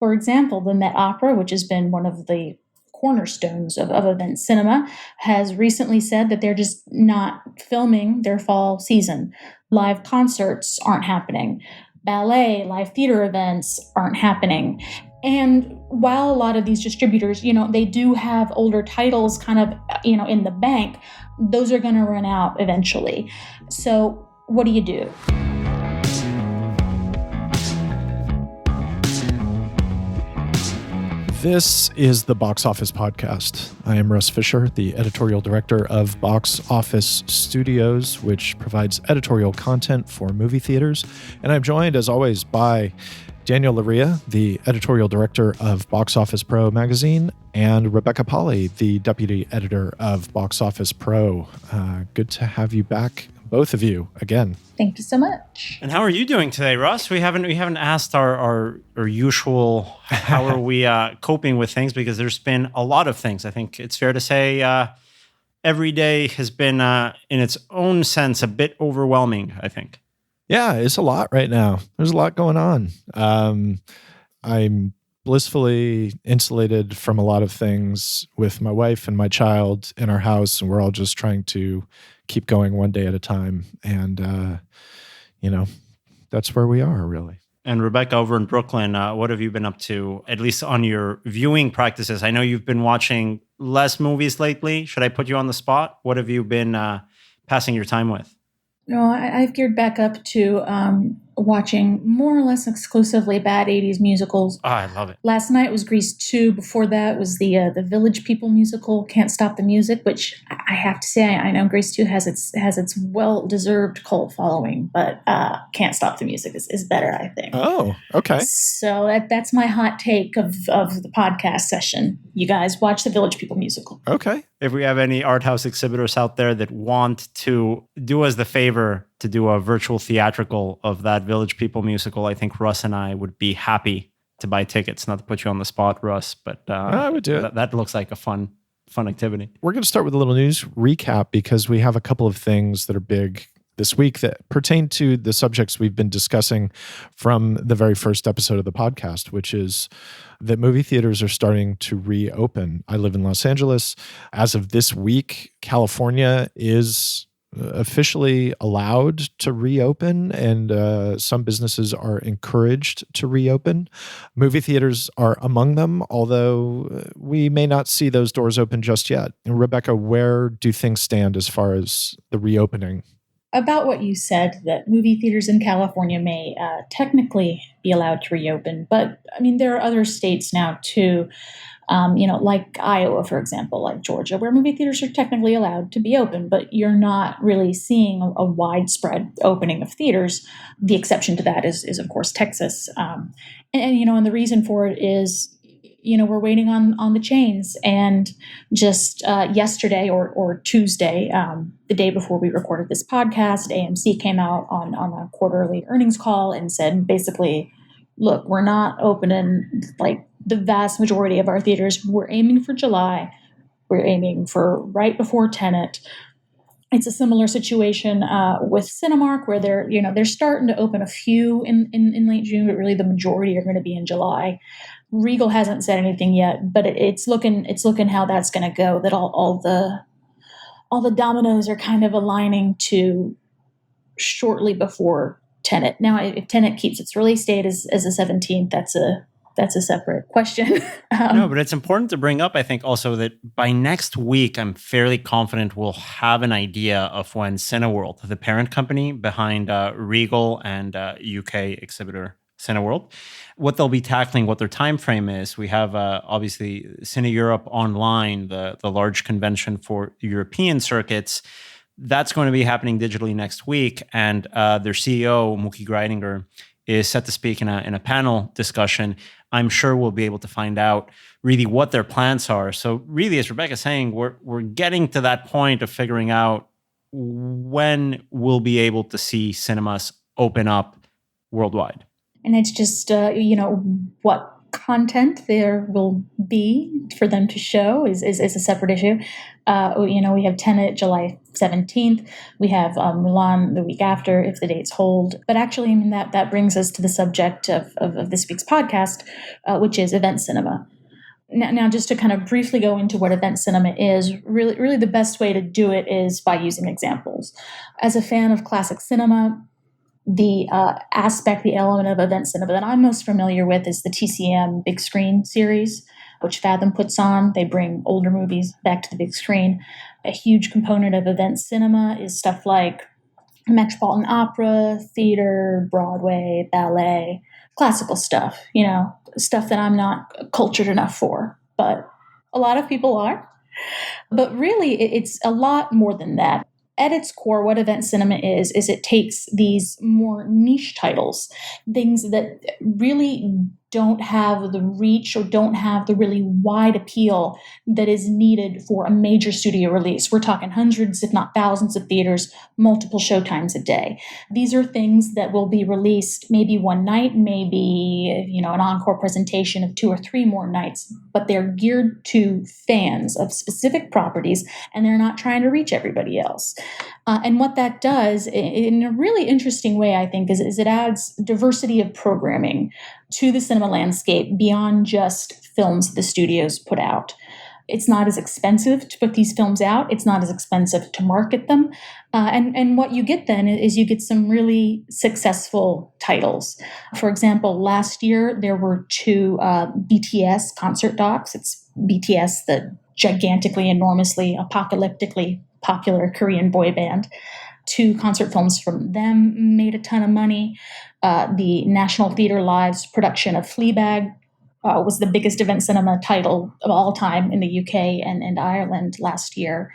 For example, the Met Opera, which has been one of the cornerstones of event cinema, has recently said that they're just not filming their fall season. Live concerts aren't happening. Ballet, live theater events aren't happening. And while a lot of these distributors, they do have older titles kind of, in the bank, those are going to run out eventually. So what do you do? This is the Box Office Podcast. I am Russ Fischer, the editorial director of Box Office Studios, which provides editorial content for movie theaters. And I'm joined, as always, by Daniel Loria, the editorial director of Box Office Pro magazine, and Rebecca Pahle, the deputy editor of Box Office Pro. Good to have you back, both of you, again. Thank you so much. And how are you doing today, Russ? We haven't asked our usual how are we coping with things, because there's been a lot of things. I think it's fair to say every day has been in its own sense a bit overwhelming, I think. Yeah, it's a lot right now. There's a lot going on. I'm blissfully insulated from a lot of things with my wife and my child in our house, and we're all just trying to keep going one day at a time. And, that's where we are, really. And Rebecca, over in Brooklyn, what have you been up to, at least on your viewing practices? I know you've been watching less movies lately. Should I put you on the spot? What have you been passing your time with? No, I've geared back up to watching more or less exclusively bad 80s musicals. Oh, I love it. Last night was Grease 2. Before that was the Village People musical, Can't Stop the Music, which I have to say, I know Grease 2 has its well-deserved cult following, but Can't Stop the Music is better, I think. Oh, okay. So that's my hot take of the podcast session. You guys watch the Village People musical. Okay. If we have any art house exhibitors out there that want to do us the favor to do a virtual theatrical of that Village People musical, I think Russ and I would be happy to buy tickets. Not to put you on the spot, Russ, but I would do it. That looks like a fun activity. We're going to start with a little news recap because we have a couple of things that are big this week that pertain to the subjects we've been discussing from the very first episode of the podcast, which is that movie theaters are starting to reopen. I live in Los Angeles. As of this week, California is officially allowed to reopen, and some businesses are encouraged to reopen. Movie theaters are among them, although we may not see those doors open just yet. And Rebecca, where do things stand as far as the reopening? About what you said, that movie theaters in California may technically be allowed to reopen, but I mean, there are other states now too, like Iowa, for example, like Georgia, where movie theaters are technically allowed to be open, but you're not really seeing a widespread opening of theaters. The exception to that is of course, Texas. And the reason for it is, we're waiting on the chains. And just yesterday or Tuesday, the day before we recorded this podcast, AMC came out on a quarterly earnings call and said, basically, look, we're not opening like the vast majority of our theaters. We're aiming for July. We're aiming for right before Tenet. It's a similar situation with Cinemark, where they're starting to open a few in late June, but really the majority are going to be in July. Regal hasn't said anything yet, but it's looking how that's going to go. That all the dominoes are kind of aligning to shortly before Tenet. Now, if Tenet keeps its release date as the 17th, that's a separate question. No, but it's important to bring up, I think, also that by next week, I'm fairly confident we'll have an idea of when Cineworld, the parent company behind Regal and UK exhibitor Cineworld, what they'll be tackling, what their time frame is. We have obviously Cine Europe Online, the large convention for European circuits. That's going to be happening digitally next week, and their CEO Mookie Greidinger is set to speak in a panel discussion. I'm sure we'll be able to find out really what their plans are. So really, as Rebecca's saying, we're getting to that point of figuring out when we'll be able to see cinemas open up worldwide. And it's just, what content there will be for them to show is a separate issue. We have Tenet July 17th. We have Mulan the week after, if the dates hold. But actually, that brings us to the subject of this week's podcast, which is event cinema. Now, just to kind of briefly go into what event cinema is, really the best way to do it is by using examples. As a fan of classic cinema, the element of event cinema that I'm most familiar with is the TCM big screen series, which Fathom puts on. They bring older movies back to the big screen. A huge component of event cinema is stuff like Metropolitan Opera, theater, Broadway, ballet, classical stuff, stuff that I'm not cultured enough for, but a lot of people are. But really, it's a lot more than that. At its core, what event cinema is it takes these more niche titles, things that really don't have the reach or don't have the really wide appeal that is needed for a major studio release. We're talking hundreds, if not thousands of theaters, multiple showtimes a day. These are things that will be released maybe one night, maybe, an encore presentation of 2 or 3 more nights, but they're geared to fans of specific properties, and they're not trying to reach everybody else. And what that does, in a really interesting way, I think, is it adds diversity of programming to the cinema landscape beyond just films the studios put out. It's not as expensive to put these films out. It's not as expensive to market them. And what you get then is you get some really successful titles. For example, last year there were 2 BTS concert docs. It's BTS, the gigantically, enormously, apocalyptically popular Korean boy band. 2 concert films from them made a ton of money. The National Theatre Live's production of Fleabag was the biggest event cinema title of all time in the UK and Ireland last year.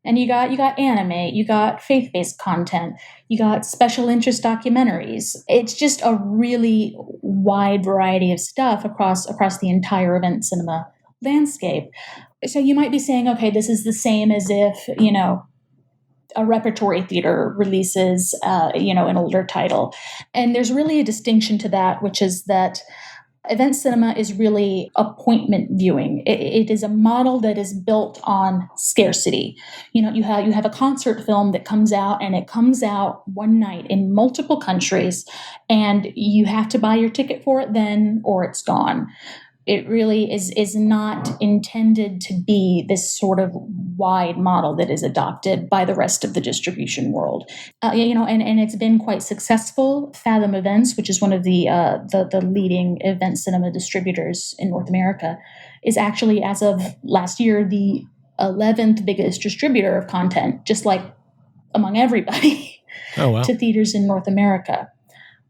And you got anime, you got faith-based content, you got special interest documentaries. It's just a really wide variety of stuff across the entire event cinema landscape. So you might be saying, okay, this is the same as if, a repertory theater releases, an older title. And there's really a distinction to that, which is that event cinema is really appointment viewing. It is a model that is built on scarcity. You have a concert film that comes out, and it comes out one night in multiple countries, and you have to buy your ticket for it then, or it's gone. It really is not intended to be this sort of wide model that is adopted by the rest of the distribution world. And it's been quite successful. Fathom Events, which is one of the leading event cinema distributors in North America, is actually, as of last year, the 11th biggest distributor of content, just like among everybody, Oh, wow. to theaters in North America.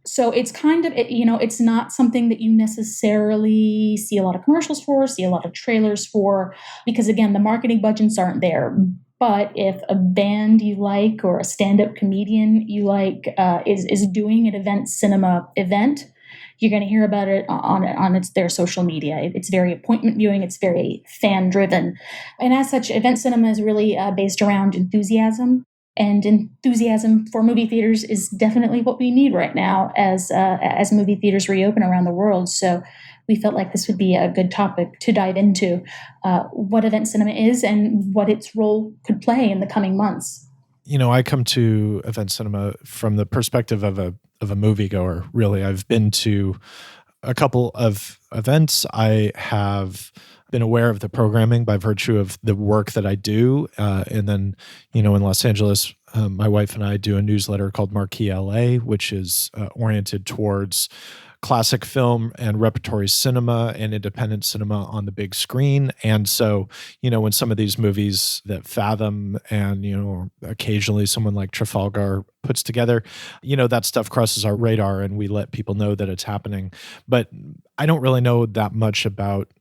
So it's kind of, it's not something that you necessarily see a lot of commercials for, see a lot of trailers for, because again, the marketing budgets aren't there. But if a band you like or a stand-up comedian you like is doing an event cinema event, you're going to hear about it on their social media. It's very appointment viewing. It's very fan-driven. And as such, event cinema is really based around enthusiasm. And enthusiasm for movie theaters is definitely what we need right now as movie theaters reopen around the world. So we felt like this would be a good topic to dive into, what event cinema is and what its role could play in the coming months. I come to event cinema from the perspective of a moviegoer. Really, I've been to a couple of events. I have been aware of the programming by virtue of the work that I do. And then, in Los Angeles, my wife and I do a newsletter called Marquee LA, which is oriented towards classic film and repertory cinema and independent cinema on the big screen. And so, when some of these movies that Fathom and, or occasionally someone like Trafalgar puts together, that stuff crosses our radar and we let people know that it's happening. But I don't really know that much about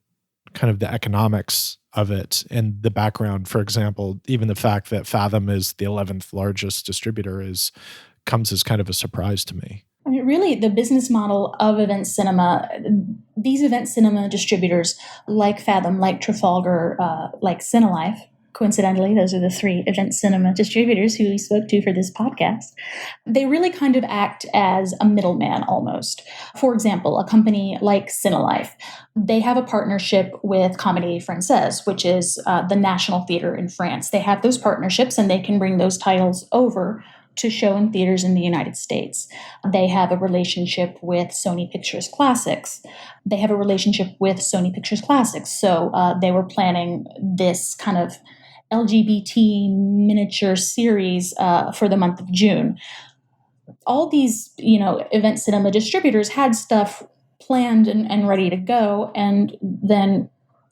kind of the economics of it and the background. For example, even the fact that Fathom is the 11th largest distributor comes as kind of a surprise to me. I mean, really, the business model of event cinema, these event cinema distributors like Fathom, like Trafalgar, like Cinelife, coincidentally, those are the 3 event cinema distributors who we spoke to for this podcast. They really kind of act as a middleman almost. For example, a company like Cinelife, they have a partnership with Comédie Française, which is the national theater in France. They have those partnerships and they can bring those titles over to show in theaters in the United States. They have a relationship with Sony Pictures Classics. So they were planning this kind of LGBT miniature series for the month of June. All these, event cinema distributors had stuff planned and ready to go, and then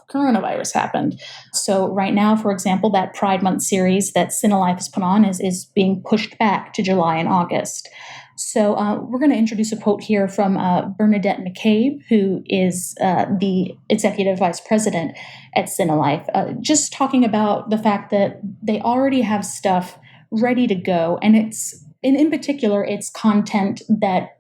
coronavirus happened. So right now, for example, that Pride Month series that Cinelife has put on is being pushed back to July and August. So we're going to introduce a quote here from Bernadette McCabe, who is the executive vice president at Cinelife, just talking about the fact that they already have stuff ready to go, and in particular, it's content that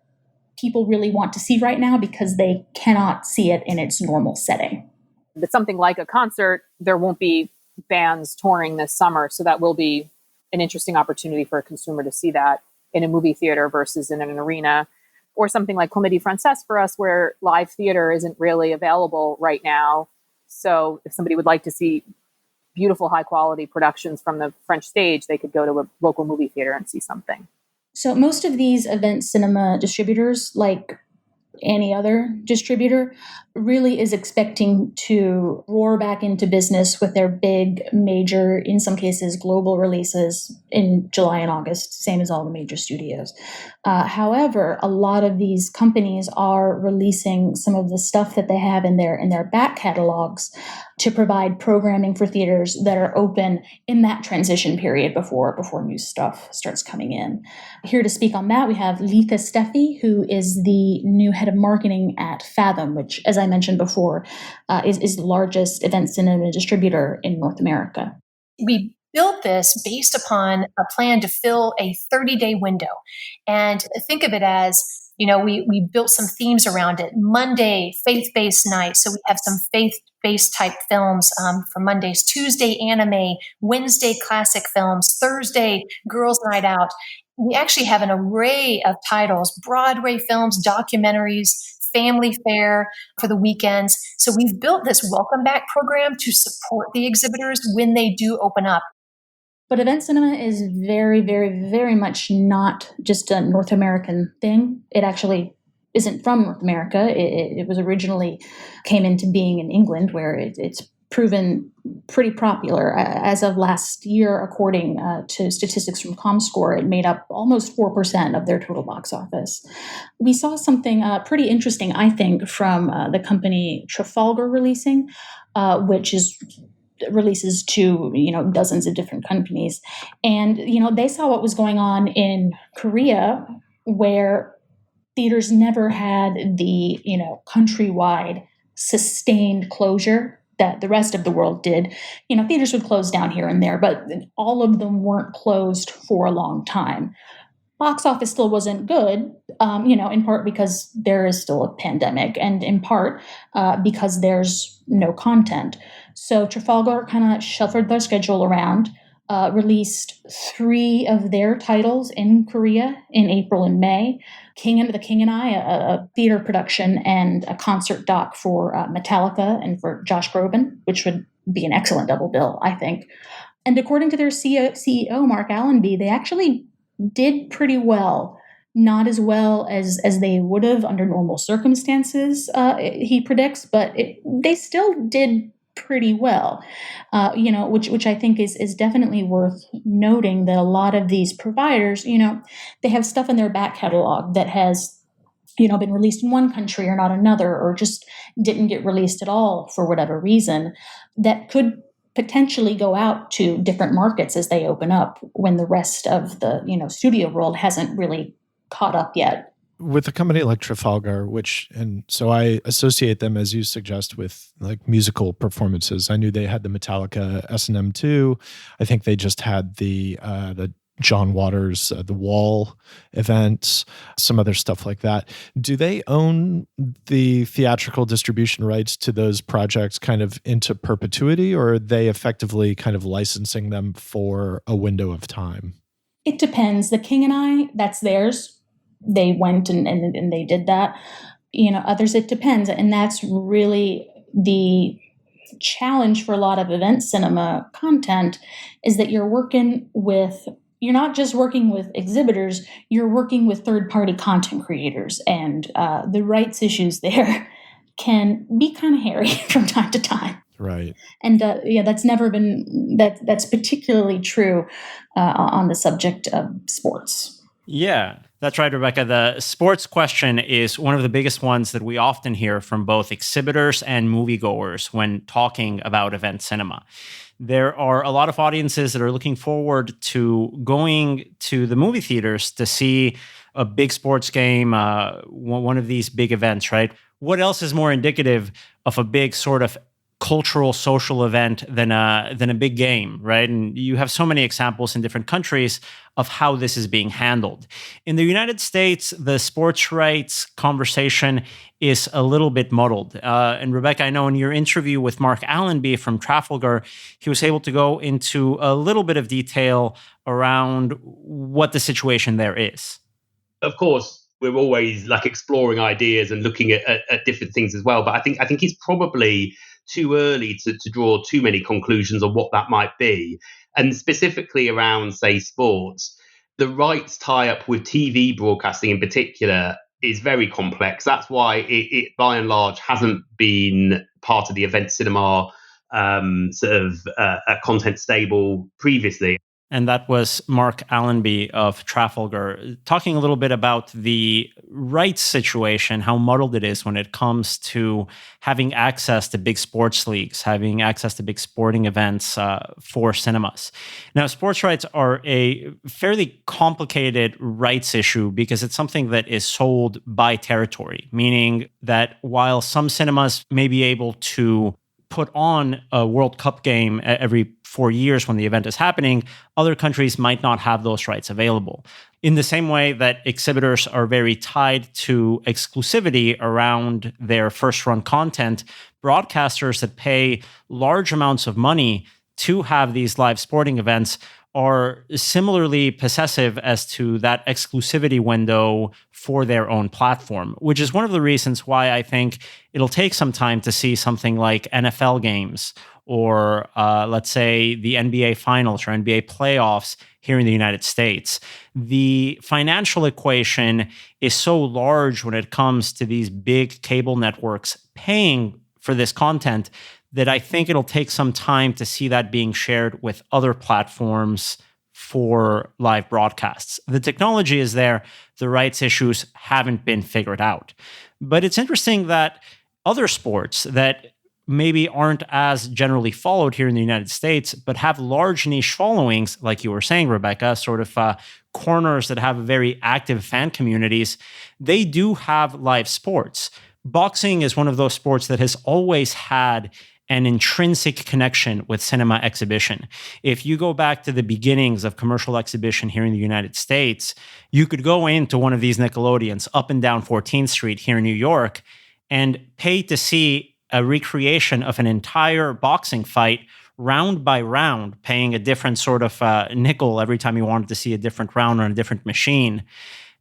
people really want to see right now because they cannot see it in its normal setting. But something like a concert, there won't be bands touring this summer. So that will be an interesting opportunity for a consumer to see that in a movie theater versus in an arena. Or something like Comédie Française for us, where live theater isn't really available right now. So if somebody would like to see beautiful, high quality productions from the French stage, they could go to a local movie theater and see something. So most of these event cinema distributors, like any other distributor, really is expecting to roar back into business with their big, major, in some cases, global releases in July and August, same as all the major studios. However, a lot of these companies are releasing some of the stuff that they have in their back catalogs to provide programming for theaters that are open in that transition period before new stuff starts coming in. Here to speak on that, we have Letha Steffey, who is the new head of marketing at Fathom, which, as I mentioned before, is the largest event cinema distributor in North America. We built this based upon a plan to fill a 30-day window. And think of it as, we built some themes around it. Monday, faith-based night. So we have some faith-based type films for Mondays. Tuesday, anime. Wednesday, classic films. Thursday, girls' night out. We actually have an array of titles, Broadway films, documentaries, family fare for the weekends. So we've built this welcome back program to support the exhibitors when they do open up. But event cinema is very, very, very much not just a North American thing. It actually isn't from North America. It was originally came into being in England, where it's proven pretty popular. As of last year, according to statistics from ComScore, it made up almost 4% of their total box office. We saw something pretty interesting, I think, from the company Trafalgar Releasing, which releases to dozens of different companies, and they saw what was going on in Korea, where theaters never had the countrywide sustained closure that the rest of the world did. Theaters would close down here and there, but all of them weren't closed for a long time. Box office still wasn't good, in part because there is still a pandemic, and in part because there's no content. So Trafalgar kind of shuffled their schedule around, released 3 of their titles in Korea in April and May. The King and I, a theater production and a concert doc for Metallica and for Josh Groban, which would be an excellent double bill, I think. And according to their CEO, Marc Allenby, they actually did pretty well. Not as well as they would have under normal circumstances, he predicts, but they still did pretty well, which I think is definitely worth noting, that a lot of these providers, they have stuff in their back catalog that has, been released in one country or not another, or just didn't get released at all for whatever reason, that could potentially go out to different markets as they open up when the rest of the, studio world hasn't really caught up yet. With a company like Trafalgar, and so I associate them, as you suggest, with like musical performances. I knew they had the Metallica S&M 2. I think they just had the John Waters' The Wall event, some other stuff like that. Do they own the theatrical distribution rights to those projects kind of into perpetuity, or are they effectively kind of licensing them for a window of time? It depends. The King and I, that's theirs. They went and they did that. Others, it depends. And that's really the challenge for a lot of event cinema content, is that you're not just working with exhibitors, you're working with third-party content creators. And the rights issues there can be kind of hairy from time to time. Right. And that's never been, that's particularly true on the subject of sports. Yeah, that's right, Rebecca. The sports question is one of the biggest ones that we often hear from both exhibitors and moviegoers when talking about event cinema. There are a lot of audiences that are looking forward to going to the movie theaters to see a big sports game, one of these big events, right? What else is more indicative of a big sort of cultural, social event than a big game, right? And you have so many examples in different countries of how this is being handled. In the United States, the sports rights conversation is a little bit muddled. And Rebecca, I know in your interview with Marc Allenby from Trafalgar, he was able to go into a little bit of detail around what the situation there is. Of course, we're always like exploring ideas and looking at different things as well. But I think it's probably too early to draw too many conclusions on what that might be. And specifically around, say, sports, the rights tie up with TV broadcasting in particular is very complex. That's why it by and large hasn't been part of the event cinema a content stable previously. And that was Marc Allenby of Trafalgar, talking a little bit about the rights situation, how muddled it is when it comes to having access to big sports leagues, having access to big sporting events for cinemas. Now, sports rights are a fairly complicated rights issue because it's something that is sold by territory, meaning that while some cinemas may be able to put on a World Cup game every 4 years when the event is happening, other countries might not have those rights available. In the same way that exhibitors are very tied to exclusivity around their first-run content, broadcasters that pay large amounts of money to have these live sporting events are similarly possessive as to that exclusivity window for their own platform, which is one of the reasons why I think it'll take some time to see something like NFL games or let's say the NBA finals or NBA playoffs here in the United States. The financial equation is so large when it comes to these big cable networks paying for this content that I think it'll take some time to see that being shared with other platforms for live broadcasts. The technology is there. The rights issues haven't been figured out. But it's interesting that other sports that maybe aren't as generally followed here in the United States, but have large niche followings, like you were saying, Rebecca, sort of corners that have very active fan communities, they do have live sports. Boxing is one of those sports that has always had an intrinsic connection with cinema exhibition. If you go back to the beginnings of commercial exhibition here in the United States, you could go into one of these Nickelodeons up and down 14th Street here in New York and pay to see a recreation of an entire boxing fight round by round, paying a different sort of nickel every time you wanted to see a different round on a different machine.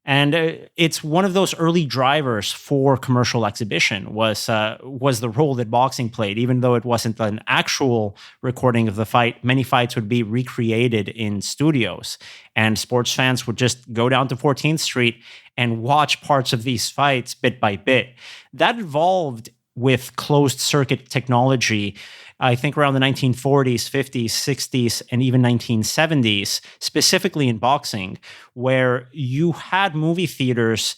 And it's one of those early drivers for commercial exhibition was the role that boxing played. Even though it wasn't an actual recording of the fight, many fights would be recreated in studios. And sports fans would just go down to 14th Street and watch parts of these fights bit by bit. That evolved with closed circuit technology, I think around the 1940s, 50s, 60s, and even 1970s, specifically in boxing, where you had movie theaters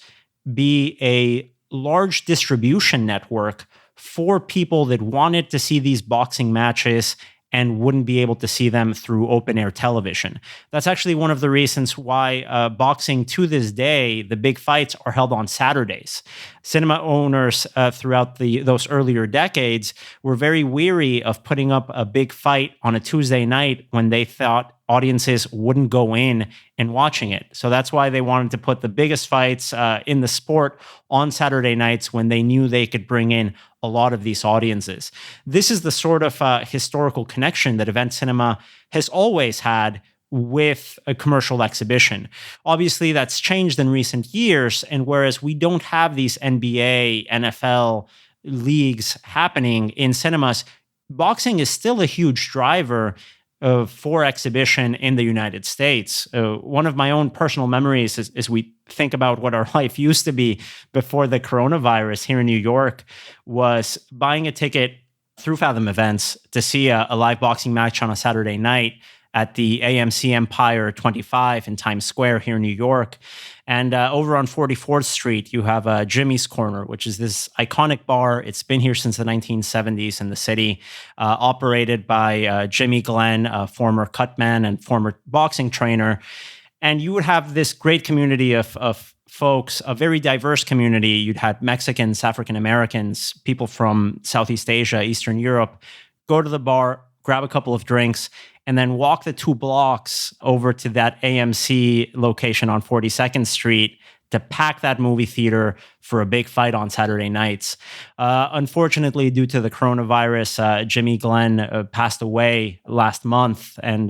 be a large distribution network for people that wanted to see these boxing matches and wouldn't be able to see them through open-air television. That's actually one of the reasons why boxing to this day, the big fights are held on Saturdays. Cinema owners throughout those earlier decades were very weary of putting up a big fight on a Tuesday night when they thought audiences wouldn't go in and watching it. So that's why they wanted to put the biggest fights in the sport on Saturday nights when they knew they could bring in a lot of these audiences. This is the sort of historical connection that event cinema has always had with a commercial exhibition. Obviously, that's changed in recent years. And whereas we don't have these NBA, NFL leagues happening in cinemas, boxing is still a huge driver for exhibition in the United States. One of my own personal memories as we think about what our life used to be before the coronavirus here in New York was buying a ticket through Fathom Events to see a live boxing match on a Saturday night at the AMC Empire 25 in Times Square here in New York. And over on 44th Street, you have Jimmy's Corner, which is this iconic bar. It's been here since the 1970s in the city, operated by Jimmy Glenn, a former cutman and former boxing trainer. And you would have this great community of folks, a very diverse community. You'd had Mexicans, African Americans, people from Southeast Asia, Eastern Europe, go to the bar, grab a couple of drinks, and then walk the 2 blocks over to that AMC location on 42nd Street to pack that movie theater for a big fight on Saturday nights. Unfortunately, due to the coronavirus, Jimmy Glenn passed away last month. And,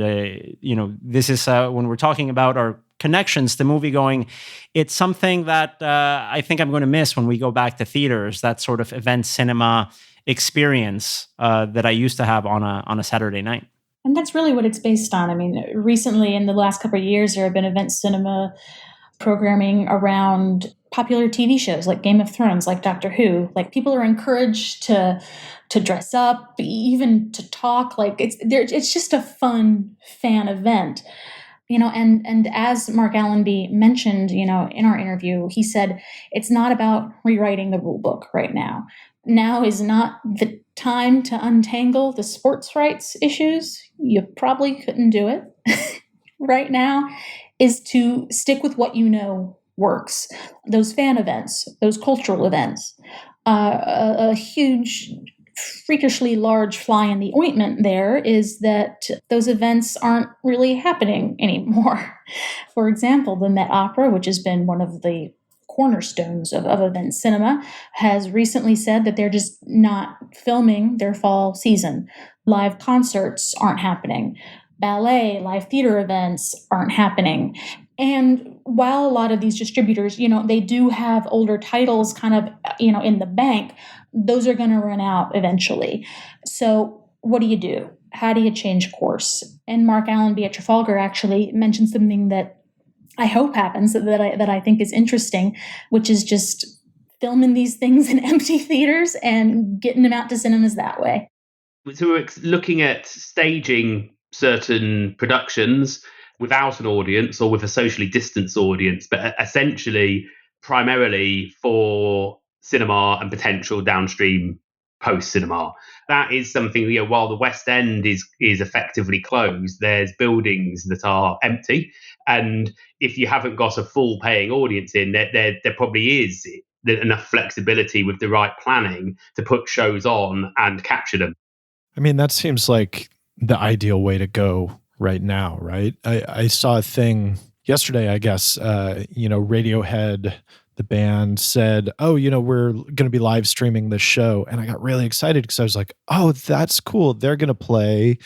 this is when we're talking about our connections to moviegoing, it's something that I think I'm going to miss when we go back to theaters, that sort of event cinema experience that I used to have on a Saturday night. And that's really what it's based on. I mean, recently in the last couple of years, there have been event cinema programming around popular TV shows like Game of Thrones, like Doctor Who. Like, people are encouraged to dress up, even to talk. Like, it's just a fun fan event. And as Marc Allenby mentioned, in our interview, he said, it's not about rewriting the rule book right now. Now is not the time to untangle the sports rights issues. You probably couldn't do it. Right now is to stick with what works. Those fan events, those cultural events. A huge, freakishly large fly in the ointment there is that those events aren't really happening anymore. For example, the Met Opera, which has been one of the cornerstones of event cinema, has recently said that they're just not filming their fall season. Live concerts aren't happening. Ballet, live theater events aren't happening. And while a lot of these distributors, they do have older titles kind of, in the bank, those are going to run out eventually. So what do you do? How do you change course? And Marc Allenby at Trafalgar actually mentioned something that I hope happens, that I think is interesting, which is just filming these things in empty theaters and getting them out to cinemas that way. So we're looking at staging certain productions without an audience or with a socially distanced audience, but essentially primarily for cinema and potential downstream post-cinema. That is something, while the West End is effectively closed, there's buildings that are empty. And if you haven't got a full paying audience in, there probably is enough flexibility with the right planning to put shows on and capture them. I mean, that seems like the ideal way to go right now, right? I saw a thing yesterday, I guess, Radiohead, the band, said, we're going to be live streaming this show. And I got really excited because I was like, oh, that's cool. They're going to play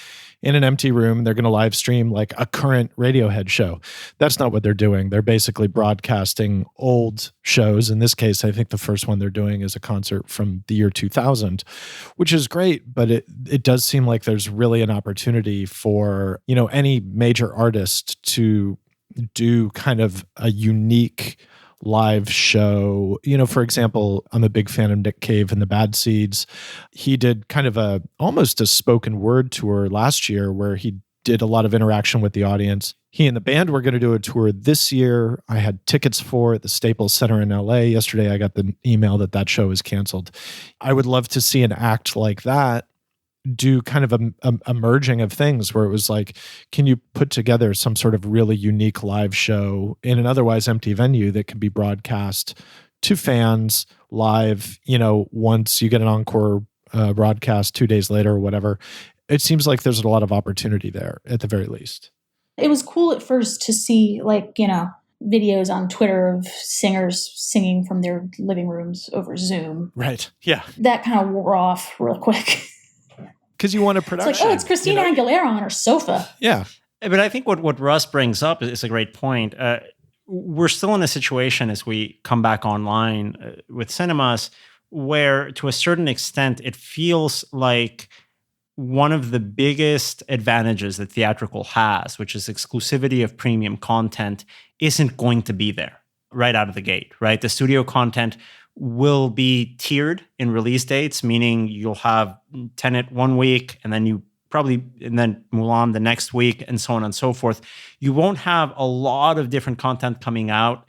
in an empty room. They're going to live stream like a current Radiohead show. That's not what they're doing. They're basically broadcasting old shows. In this case, I think the first one they're doing is a concert from the year 2000, which is great. But it does seem like there's really an opportunity for, any major artist to do kind of a unique live show. For example, I'm a big fan of Nick Cave and the Bad Seeds. He did kind of almost a spoken word tour last year where he did a lot of interaction with the audience. He and the band were going to do a tour this year. I had tickets for at the Staples Center in LA. Yesterday, I got the email that show is canceled. I would love to see an act like that do kind of a merging of things where it was like, can you put together some sort of really unique live show in an otherwise empty venue that can be broadcast to fans live, once you get an encore broadcast 2 days later or whatever. It seems like there's a lot of opportunity there at the very least. It was cool at first to see, videos on Twitter of singers singing from their living rooms over Zoom. Right. Yeah. That kind of wore off real quick. Because you want a production. It's like, it's Christina Aguilera on her sofa. Yeah. But I think what Russ brings up is a great point. We're still in a situation as we come back online with cinemas where, to a certain extent, it feels like one of the biggest advantages that theatrical has, which is exclusivity of premium content, isn't going to be there right out of the gate, right? The studio content will be tiered in release dates, meaning you'll have Tenet one week and then Mulan the next week, and so on and so forth. You won't have a lot of different content coming out.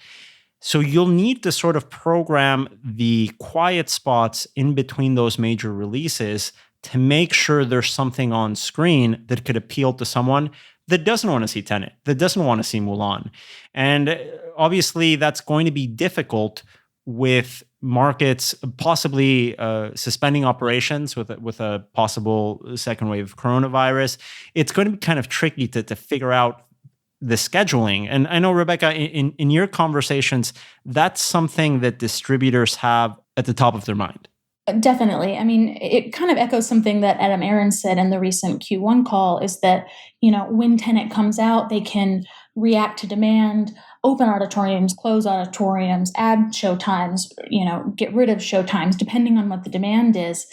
So you'll need to sort of program the quiet spots in between those major releases to make sure there's something on screen that could appeal to someone that doesn't want to see Tenet, that doesn't want to see Mulan. And obviously that's going to be difficult with markets possibly suspending operations with a possible second wave of coronavirus. It's going to be kind of tricky to figure out the scheduling. And I know, Rebecca, in your conversations, that's something that distributors have at the top of their mind. Definitely. I mean, it kind of echoes something that Adam Aaron said in the recent Q1 call, is that, when Tenet comes out, they can react to demand, open auditoriums, close auditoriums, add showtimes, get rid of showtimes, depending on what the demand is.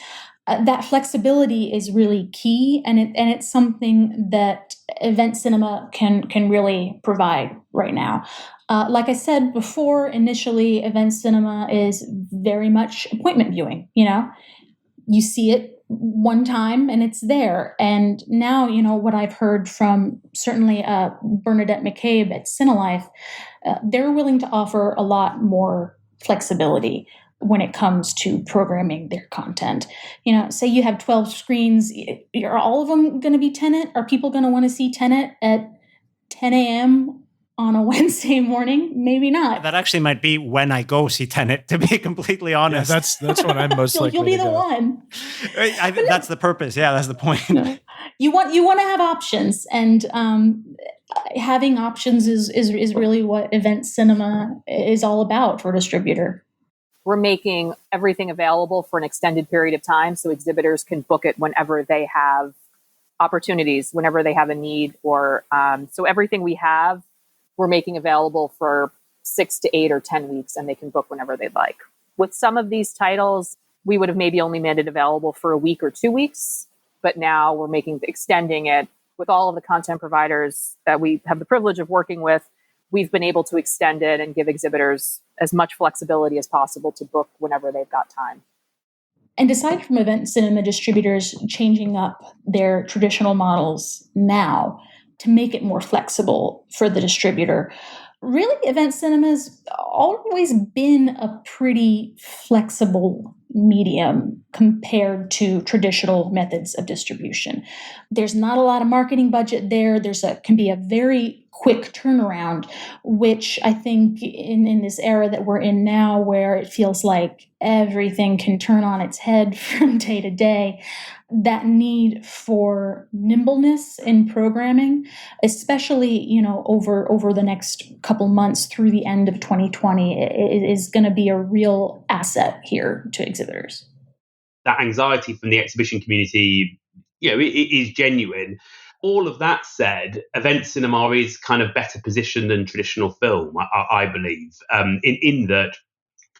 That flexibility is really key, and it's something that event cinema can really provide right now. Like I said before, initially, event cinema is very much appointment viewing. You see it one time and it's there. And now, what I've heard from certainly Bernadette McCabe at Cinelife, they're willing to offer a lot more flexibility when it comes to programming their content. Say you have 12 screens, are all of them going to be Tenet? Are people going to want to see Tenet at 10 a.m. on a Wednesday morning? Maybe not. That actually might be when I go see Tenet, to be completely honest. Yeah, that's what I'm most likely You'll be to the go. one. I think that's the purpose. Yeah, that's the point. You want to have options, and having options is really what event cinema is all about for a distributor. We're making everything available for an extended period of time so exhibitors can book it whenever they have opportunities, whenever they have a need, or so everything we have, we're making available for 6 to 8 or 10 weeks, and they can book whenever they'd like. With some of these titles, we would have maybe only made it available for a week or 2 weeks, but now we're extending it with all of the content providers that we have the privilege of working with. We've been able to extend it and give exhibitors as much flexibility as possible to book whenever they've got time. And aside from event cinema distributors changing up their traditional models now to make it more flexible for the distributor, really event cinema's always been a pretty flexible medium compared to traditional methods of distribution. There's not a lot of marketing budget there. Can be a very quick turnaround, which I think in this era that we're in now, where it feels like everything can turn on its head from day to day, that need for nimbleness in programming, especially, over the next couple months through the end of 2020, is going to be a real asset here to exhibitors. That anxiety from the exhibition community, it is genuine. All of that said, event cinema is kind of better positioned than traditional film, I believe, in that,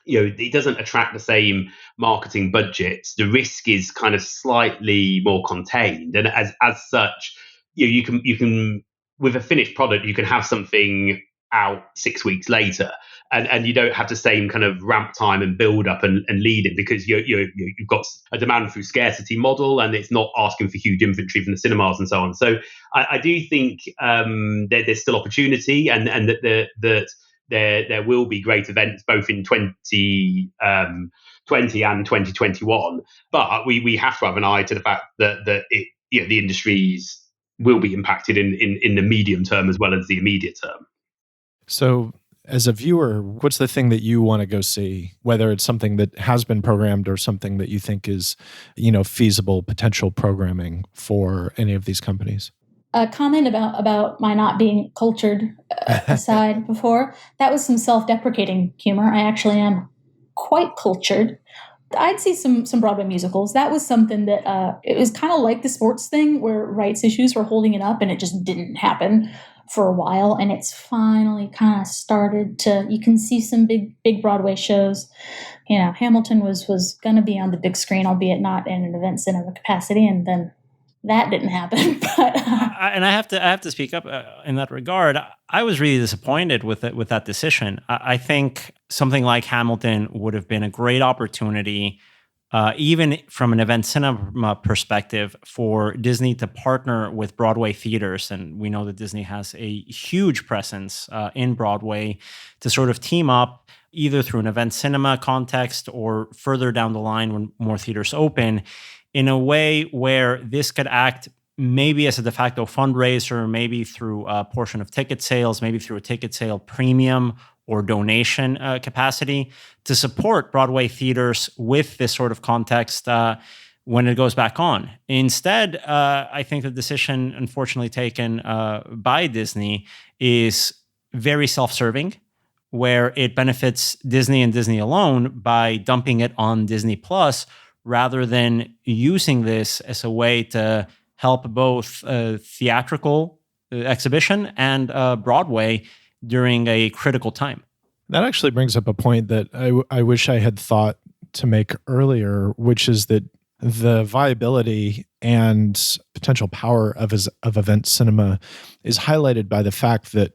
it doesn't attract the same marketing budgets. The risk is kind of slightly more contained, and as such, you can with a finished product, you can have something out 6 weeks later, and you don't have the same kind of ramp time and build up and lead it, because you've got a demand through scarcity model, and it's not asking for huge inventory from the cinemas and so on. So I do think there's still opportunity, and that there will be great events both in 2020 and 2021. But we have to have an eye to the fact that the industries will be impacted in the medium term as well as the immediate term. So as a viewer, what's the thing that you want to go see, whether it's something that has been programmed or something that you think is, feasible potential programming for any of these companies? a comment about my not being cultured aside before, that was some self-deprecating humor. I actually am quite cultured. I'd see some Broadway musicals. That was something that it was kind of like the sports thing where rights issues were holding it up, and it just didn't happen for a while. And it's finally kind of started to. You can see some big Broadway shows. You know, Hamilton was going to be on the big screen, albeit not in an event cinema capacity, and then that didn't happen. But and I have to speak up in that regard. I was really disappointed with that decision. I think something like Hamilton would have been a great opportunity, even from an event cinema perspective, for Disney to partner with Broadway theaters. And we know that Disney has a huge presence in Broadway, to sort of team up either through an event cinema context or further down the line when more theaters open, in a way where this could act maybe as a de facto fundraiser, maybe through a portion of ticket sales, maybe through a ticket sale premium or donation capacity, to support Broadway theaters with this sort of context when it goes back on. Instead, I think the decision, unfortunately taken by Disney, is very self-serving, where it benefits Disney and Disney alone by dumping it on Disney Plus, rather than using this as a way to help both theatrical exhibition and Broadway during a critical time. That actually brings up a point that I wish I had thought to make earlier, which is that the viability and potential power of event cinema is highlighted by the fact that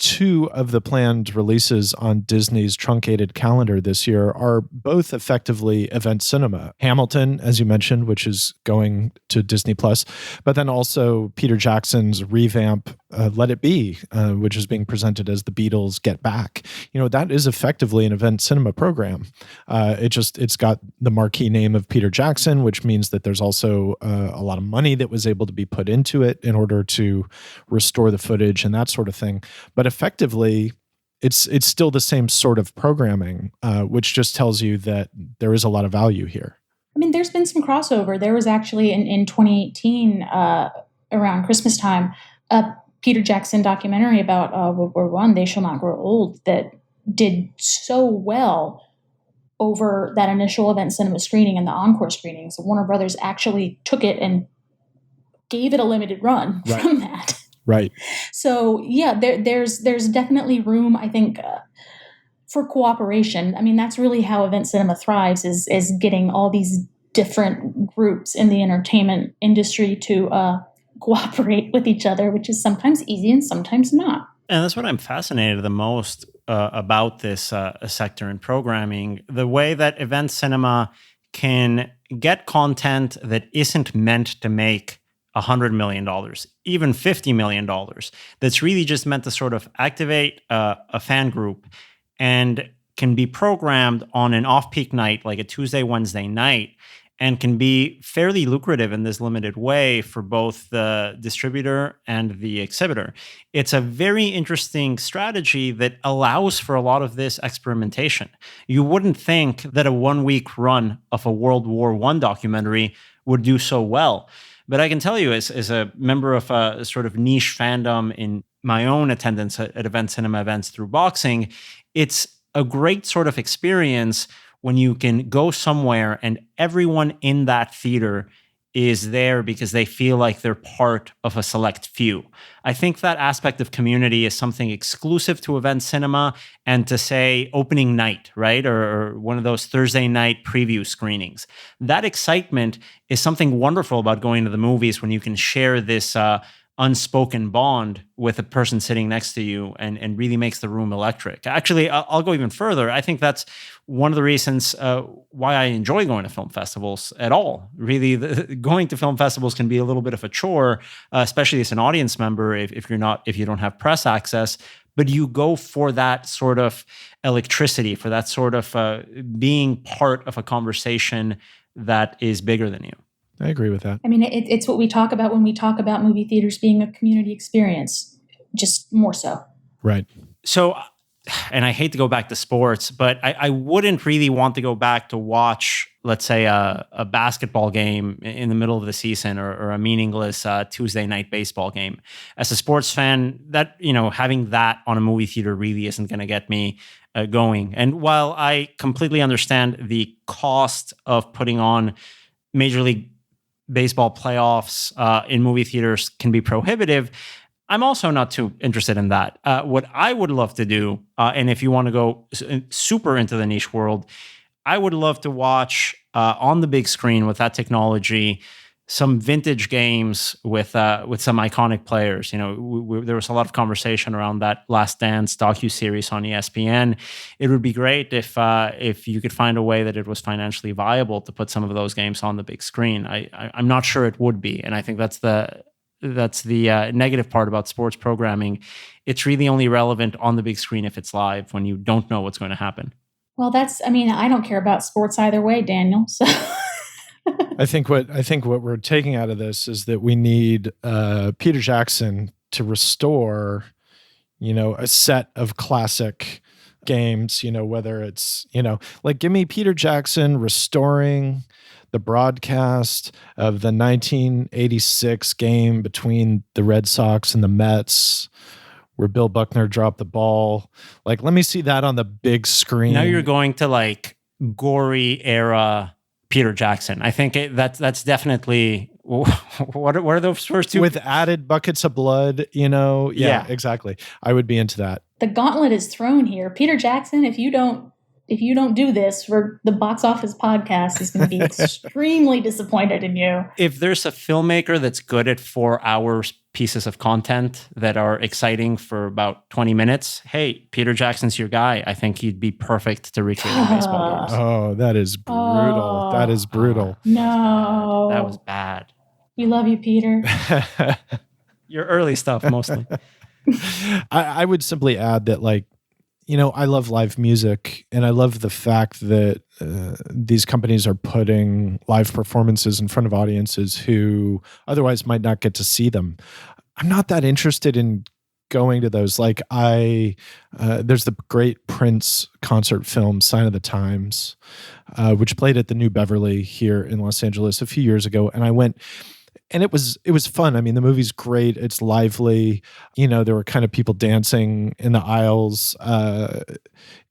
2 of the planned releases on Disney's truncated calendar this year are both effectively event cinema. Hamilton, as you mentioned, which is going to Disney Plus, but then also Peter Jackson's revamp, Let It Be, which is being presented as The Beatles Get Back. You know, that is effectively an event cinema program. It's got the marquee name of Peter Jackson, which means that there's also a lot of money that was able to be put into it in order to restore the footage and that sort of thing. But effectively, it's still the same sort of programming, which just tells you that there is a lot of value here. I mean, there's been some crossover. There was actually in 2018, around Christmas time, a Peter Jackson documentary about World War I, They Shall Not Grow Old, that did so well over that initial event cinema screening and the encore screenings. Warner Brothers actually took it and gave it a limited run from that. Right. So yeah, there's definitely room, I think, for cooperation. I mean, that's really how event cinema thrives, is getting all these different groups in the entertainment industry to cooperate with each other, which is sometimes easy and sometimes not. And that's what I'm fascinated the most about this sector in programming, the way that event cinema can get content that isn't meant to make $100 million, even $50 million, that's really just meant to sort of activate a fan group and can be programmed on an off-peak night, like a Tuesday, Wednesday night, and can be fairly lucrative in this limited way for both the distributor and the exhibitor. It's a very interesting strategy that allows for a lot of this experimentation. You wouldn't think that a 1-week run of a World War I documentary would do so well. But I can tell you, as a member of a sort of niche fandom in my own attendance at event cinema events through boxing, it's a great sort of experience when you can go somewhere and everyone in that theater is there because they feel like they're part of a select few. I think that aspect of community is something exclusive to event cinema and to, say, opening night, right? Or one of those Thursday night preview screenings. That excitement is something wonderful about going to the movies when you can share this unspoken bond with a person sitting next to you and really makes the room electric. Actually, I'll go even further. I think that's one of the reasons why I enjoy going to film festivals at all. Really, going to film festivals can be a little bit of a chore, especially as an audience member if you don't have press access. But you go for that sort of electricity, for that sort of being part of a conversation that is bigger than you. I agree with that. I mean, it's what we talk about when we talk about movie theaters being a community experience, just more so. Right. So and I hate to go back to sports, but I wouldn't really want to go back to watch, let's say, a basketball game in the middle of the season or a meaningless Tuesday night baseball game. As a sports fan, that, having that on a movie theater really isn't going to get me going. And while I completely understand the cost of putting on Major League Baseball playoffs in movie theaters can be prohibitive, I'm also not too interested in that. What I would love to do, and if you want to go super into the niche world, I would love to watch on the big screen with that technology some vintage games with some iconic players. There was a lot of conversation around that Last Dance docuseries on ESPN. It would be great if you could find a way that it was financially viable to put some of those games on the big screen. I'm not sure it would be, and I think that's the negative part about sports programming. It's really only relevant on the big screen if it's live, when you don't know what's going to happen. Well, I don't care about sports either way, Daniel. So I think what we're taking out of this is that we need Peter Jackson to restore, a set of classic games, whether it's, give me Peter Jackson restoring the broadcast of the 1986 game between the Red Sox and the Mets, where Bill Buckner dropped the ball. Let me see that on the big screen. Now you're going to gory era Peter Jackson. I think that's definitely what are those first two? With added buckets of blood, Yeah, exactly. I would be into that. The gauntlet is thrown here. Peter Jackson, if you don't do this, for the Boxoffice Podcast is going to be extremely disappointed in you. If there's a filmmaker that's good at 4-hour pieces of content that are exciting for about 20 minutes, hey, Peter Jackson's your guy. I think he'd be perfect to recreate baseball games. Oh, that is brutal. That is brutal. No. That was bad. We love you, Peter. Your early stuff, mostly. I would simply add that, I love live music, and I love the fact that these companies are putting live performances in front of audiences who otherwise might not get to see them. I'm not that interested in going to those. There's the great Prince concert film, Sign of the Times, which played at the New Beverly here in Los Angeles a few years ago, and I went. And it was fun. I mean, the movie's great. It's lively. There were kind of people dancing in the aisles. And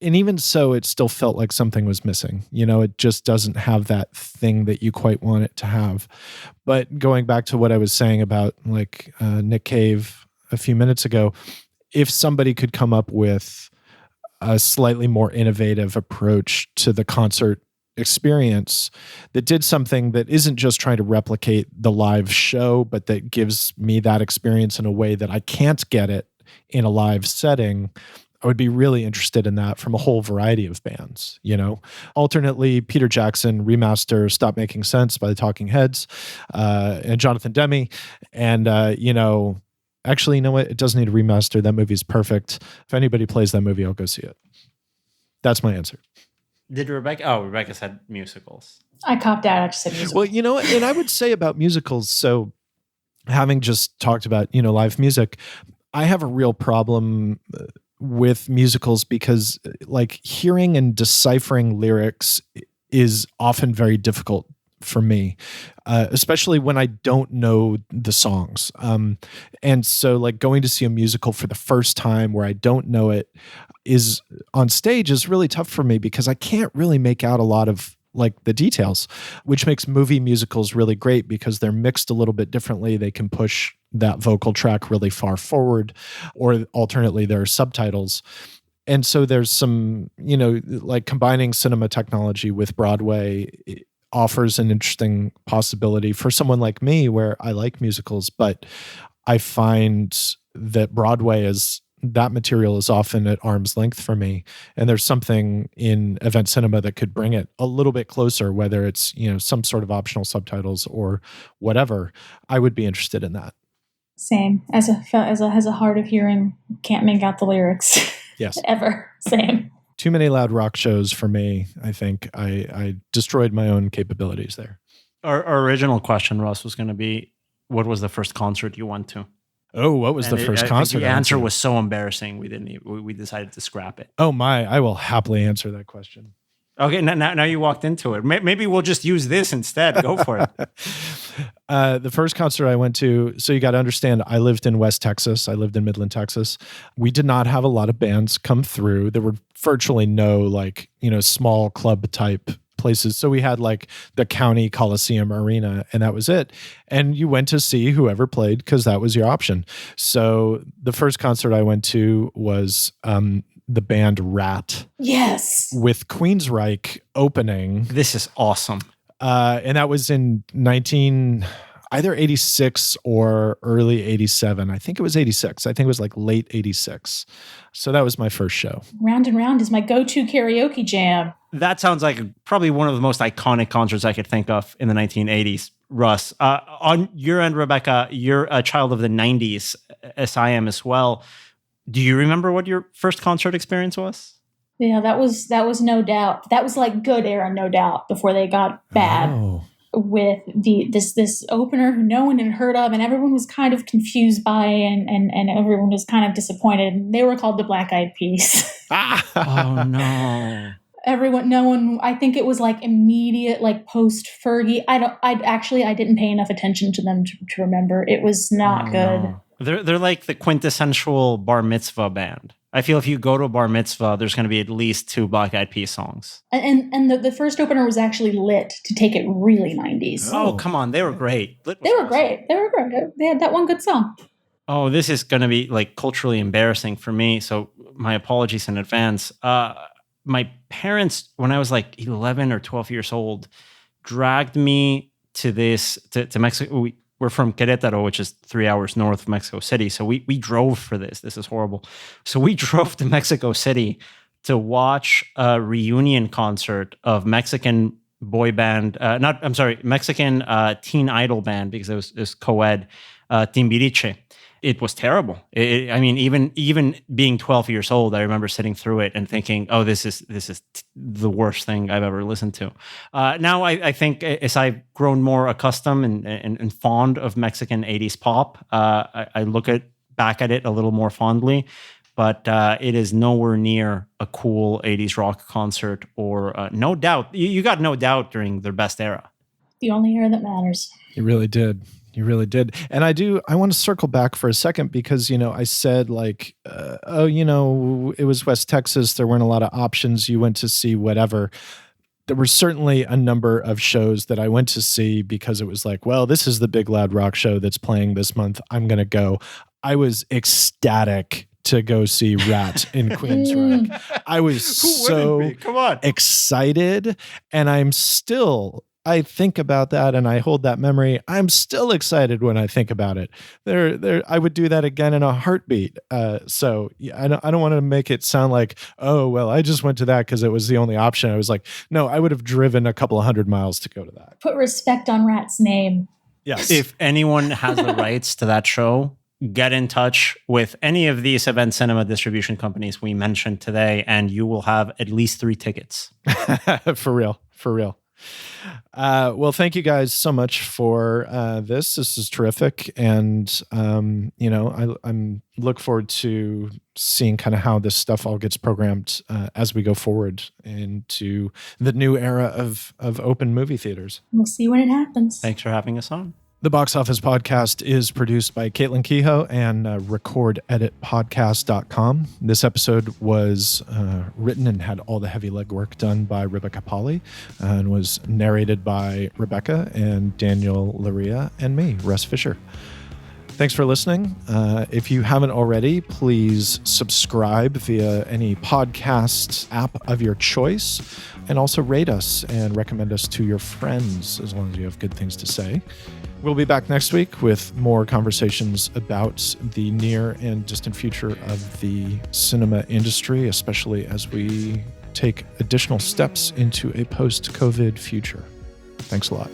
even so, it still felt like something was missing. It just doesn't have that thing that you quite want it to have. But going back to what I was saying about Nick Cave a few minutes ago, if somebody could come up with a slightly more innovative approach to the concert experience that did something that isn't just trying to replicate the live show, but that gives me that experience in a way that I can't get it in a live setting, I would be really interested in that from a whole variety of bands. Alternately, Peter Jackson remaster Stop Making Sense by the Talking Heads, and Jonathan Demme. And, actually, you know what? It doesn't need a remaster. That movie's perfect. If anybody plays that movie, I'll go see it. That's my answer. Did Rebecca? Oh, Rebecca said musicals. I copped out. I just said musicals. Well, and I would say about musicals, so having just talked about, live music, I have a real problem with musicals because hearing and deciphering lyrics is often very difficult for me, especially when I don't know the songs. And so going to see a musical for the first time where I don't know it is on stage is really tough for me because I can't really make out a lot of the details, which makes movie musicals really great because they're mixed a little bit differently. They can push that vocal track really far forward, or alternately there are subtitles. And so there's some, combining cinema technology with Broadway offers an interesting possibility for someone like me where I like musicals, but I find that Broadway that material is often at arm's length for me. And there's something in event cinema that could bring it a little bit closer, whether it's, some sort of optional subtitles or whatever. I would be interested in that. Same. As a hard of hearing, can't make out the lyrics. Yes. Ever. Same. Too many loud rock shows for me. I think I destroyed my own capabilities there. Our original question, Russ, was going to be, what was the first concert you went to? Oh, what was And the first I think concert? the I went answer to? was so embarrassing. We decided to scrap it. Oh my, I will happily answer that question. Okay, now you walked into it. Maybe we'll just use this instead. Go for it. The first concert I went to, so you got to understand, I lived in West Texas. I lived in Midland, Texas. We did not have a lot of bands come through. There were virtually no small club type places. So we had like the County Coliseum Arena, and that was it. And you went to see whoever played because that was your option. So the first concert I went to was the band Rat. Yes. With Queensryche opening. This is awesome. And that was in either 86 or early 87. I think it was 86. I think it was like late 86. So that was my first show. Round and Round is my go-to karaoke jam. That sounds like probably one of the most iconic concerts I could think of in the 1980s. Russ, on your end, Rebecca, you're a child of the 90s, as I am as well. Do you remember what your first concert experience was? Yeah, that was No Doubt. That was like good era, No Doubt, before they got bad. Oh. With this opener who no one had heard of, and everyone was kind of confused by, and everyone was kind of disappointed. And they were called the Black Eyed Peas. Oh no! No one. I think it was like immediate, like post Fergie. I didn't pay enough attention to them to remember. It was not good. No. They're like the quintessential bar mitzvah band. I feel if you go to a bar mitzvah, there's going to be at least 2 Black Eyed Peas songs. And the first opener was actually lit to take it really 90s. Oh, come on. They were great. They were great. They had that one good song. Oh, this is going to be like culturally embarrassing for me. So my apologies in advance. My parents, when I was like 11 or 12 years old, dragged me to Mexico. We're from Querétaro, which is 3 hours north of Mexico City. So we drove for this. This is horrible. So we drove to Mexico City to watch a reunion concert of Mexican boy band, Mexican teen idol band, because it was co-ed, Timbiriche. It was terrible. Even being 12 years old, I remember sitting through it and thinking, "Oh, this is the worst thing I've ever listened to." Now, I think as I've grown more accustomed and fond of Mexican 80s pop, I look back at it a little more fondly. But it is nowhere near a cool 80s rock concert or No Doubt. You got No Doubt during their best era. The only era that matters. You really did. You really did. And I want to circle back for a second because, I said like, it was West Texas. There weren't a lot of options. You went to see whatever. There were certainly a number of shows that I went to see because it was like, well, this is the big loud rock show that's playing this month. I'm going to go. I was ecstatic to go see Rat in Queensryche. I was so excited, and I think about that and I hold that memory. I'm still excited when I think about it. I would do that again in a heartbeat. So I don't want to make it sound like, oh, well, I just went to that because it was the only option. I was like, no, I would have driven a couple of 100 miles to go to that. Put respect on Rat's name. Yes. If anyone has the rights to that show, get in touch with any of these event cinema distribution companies we mentioned today, and you will have at least 3 tickets. For real. Well, thank you guys so much for this. This is terrific. And, I'm look forward to seeing kind of how this stuff all gets programmed as we go forward into the new era of open movie theaters. We'll see when it happens. Thanks for having us on. The Box Office Podcast is produced by Caitlin Kehoe and recordeditpodcast.com. This episode was written and had all the heavy legwork done by Rebecca Pahle and was narrated by Rebecca and Daniel Loria and me, Russ Fischer. Thanks for listening. If you haven't already, please subscribe via any podcast app of your choice, and also rate us and recommend us to your friends as long as you have good things to say. We'll be back next week with more conversations about the near and distant future of the cinema industry, especially as we take additional steps into a post-COVID future. Thanks a lot.